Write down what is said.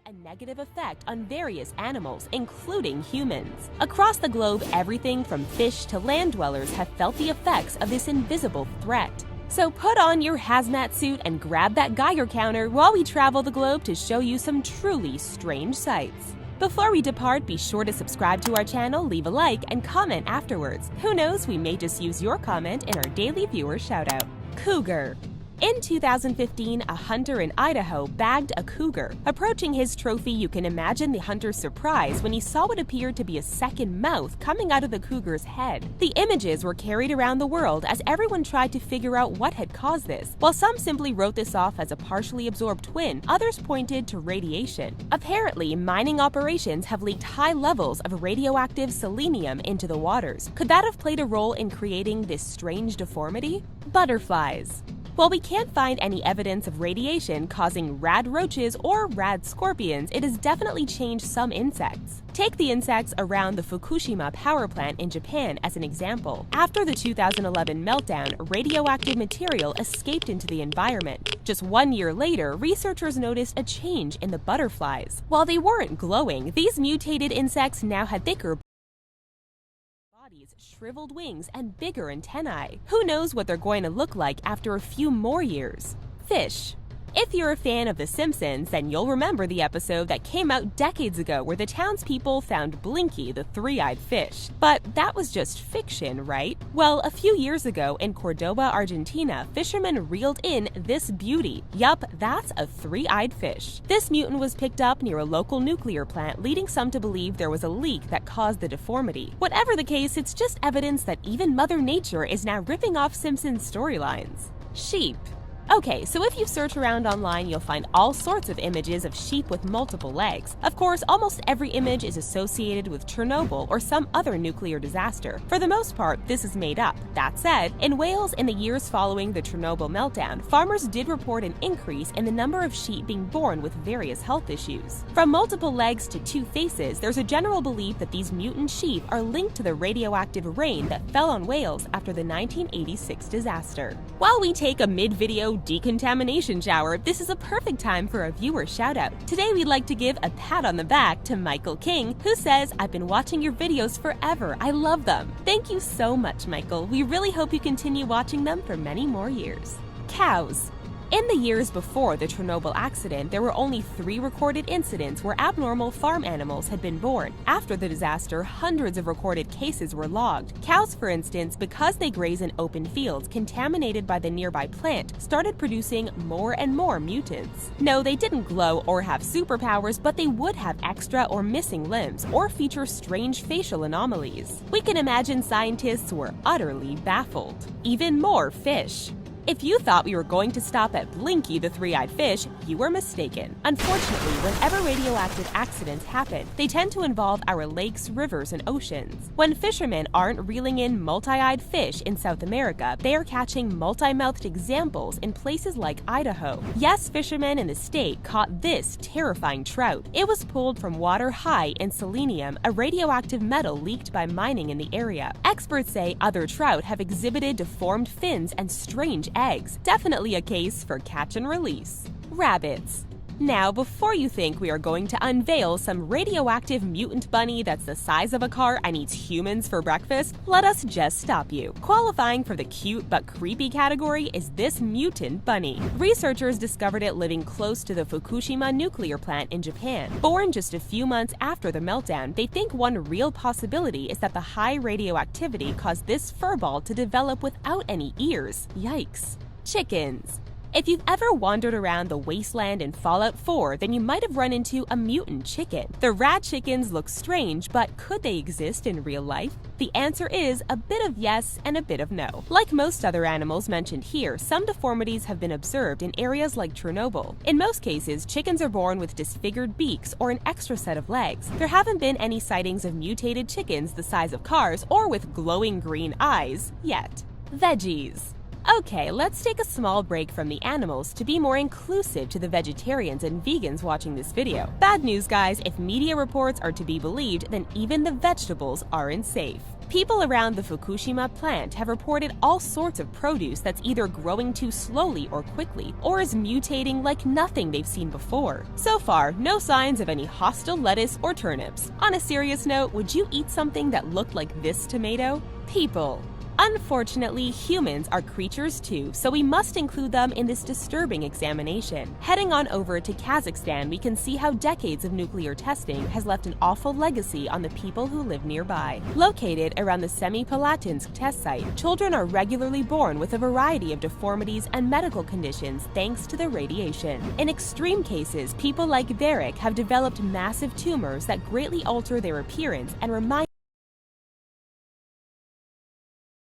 a negative effect on various animals, including humans. Across the globe, everything from fish to land dwellers have felt the effects of this invisible threat. So put on your hazmat suit and grab that Geiger counter while we travel the globe to show you some truly strange sights. Before we depart, be sure to subscribe to our channel, leave a like, and comment afterwards. Who knows, we may just use your comment in our daily viewer shoutout. Cougar. In 2015, a hunter in Idaho bagged a cougar. Approaching his trophy, you can imagine the hunter's surprise when he saw what appeared to be a second mouth coming out of the cougar's head. The images were carried around the world as everyone tried to figure out what had caused this. While some simply wrote this off as a partially absorbed twin, others pointed to radiation. Apparently, mining operations have leaked high levels of radioactive selenium into the waters. Could that have played a role in creating this strange deformity? Butterflies. While we can't find any evidence of radiation causing rad roaches or rad scorpions, it has definitely changed some insects. Take the insects around the Fukushima power plant in Japan as an example. After the 2011 meltdown, radioactive material escaped into the environment. Just 1 year later, researchers noticed a change in the butterflies. While they weren't glowing, these mutated insects now had thicker bodies, shriveled wings, and bigger antennae. Who knows what they're going to look like after a few more years? Fish. If you're a fan of The Simpsons, then you'll remember the episode that came out decades ago where the townspeople found Blinky, the three-eyed fish. But that was just fiction, right? Well, a few years ago in Cordoba, Argentina, fishermen reeled in this beauty. Yup, that's a three-eyed fish. This mutant was picked up near a local nuclear plant, leading some to believe there was a leak that caused the deformity. Whatever the case, it's just evidence that even Mother Nature is now ripping off Simpsons storylines. Sheep. Okay, so if you search around online, you'll find all sorts of images of sheep with multiple legs. Of course, almost every image is associated with Chernobyl or some other nuclear disaster. For the most part, this is made up. That said, in Wales in the years following the Chernobyl meltdown, farmers did report an increase in the number of sheep being born with various health issues. From multiple legs to two faces, there's a general belief that these mutant sheep are linked to the radioactive rain that fell on Wales after the 1986 disaster. While we take a mid-video decontamination shower, this is a perfect time for a viewer shoutout. Today we'd like to give a pat on the back to Michael King, who says, "I've been watching your videos forever. I love them." Thank you so much, Michael. We really hope you continue watching them for many more years. Cows. In the years before the Chernobyl accident, there were only 3 recorded incidents where abnormal farm animals had been born. After the disaster, hundreds of recorded cases were logged. Cows, for instance, because they graze in open fields contaminated by the nearby plant, started producing more and more mutants. No, they didn't glow or have superpowers, but they would have extra or missing limbs, or feature strange facial anomalies. We can imagine scientists were utterly baffled. Even more fish. If you thought we were going to stop at Blinky the three-eyed fish, you were mistaken. Unfortunately, whenever radioactive accidents happen, they tend to involve our lakes, rivers, and oceans. When fishermen aren't reeling in multi-eyed fish in South America, they are catching multi-mouthed examples in places like Idaho. Yes, fishermen in the state caught this terrifying trout. It was pulled from water high in selenium, a radioactive metal leaked by mining in the area. Experts say other trout have exhibited deformed fins and strange eggs. Definitely a case for catch and release. Rabbits. Now, before you think we are going to unveil some radioactive mutant bunny that's the size of a car and eats humans for breakfast, let us just stop you. Qualifying for the cute but creepy category is this mutant bunny. Researchers discovered it living close to the Fukushima nuclear plant in Japan. Born just a few months after the meltdown, they think one real possibility is that the high radioactivity caused this furball to develop without any ears. Yikes. Chickens. If you've ever wandered around the wasteland in Fallout 4, then you might have run into a mutant chicken. The rat chickens look strange, but could they exist in real life? The answer is a bit of yes and a bit of no. Like most other animals mentioned here, some deformities have been observed in areas like Chernobyl. In most cases, chickens are born with disfigured beaks or an extra set of legs. There haven't been any sightings of mutated chickens the size of cars or with glowing green eyes yet. Veggies. Okay, let's take a small break from the animals to be more inclusive to the vegetarians and vegans watching this video. Bad news, guys, if media reports are to be believed, then even the vegetables aren't safe. People around the Fukushima plant have reported all sorts of produce that's either growing too slowly or quickly, or is mutating like nothing they've seen before. So far, no signs of any hostile lettuce or turnips. On a serious note, would you eat something that looked like this tomato? People. Unfortunately, humans are creatures too, so we must include them in this disturbing examination. Heading on over to Kazakhstan, we can see how decades of nuclear testing has left an awful legacy on the people who live nearby. Located around the Semipalatinsk test site, children are regularly born with a variety of deformities and medical conditions thanks to the radiation. In extreme cases, people like Varric have developed massive tumors that greatly alter their appearance and remind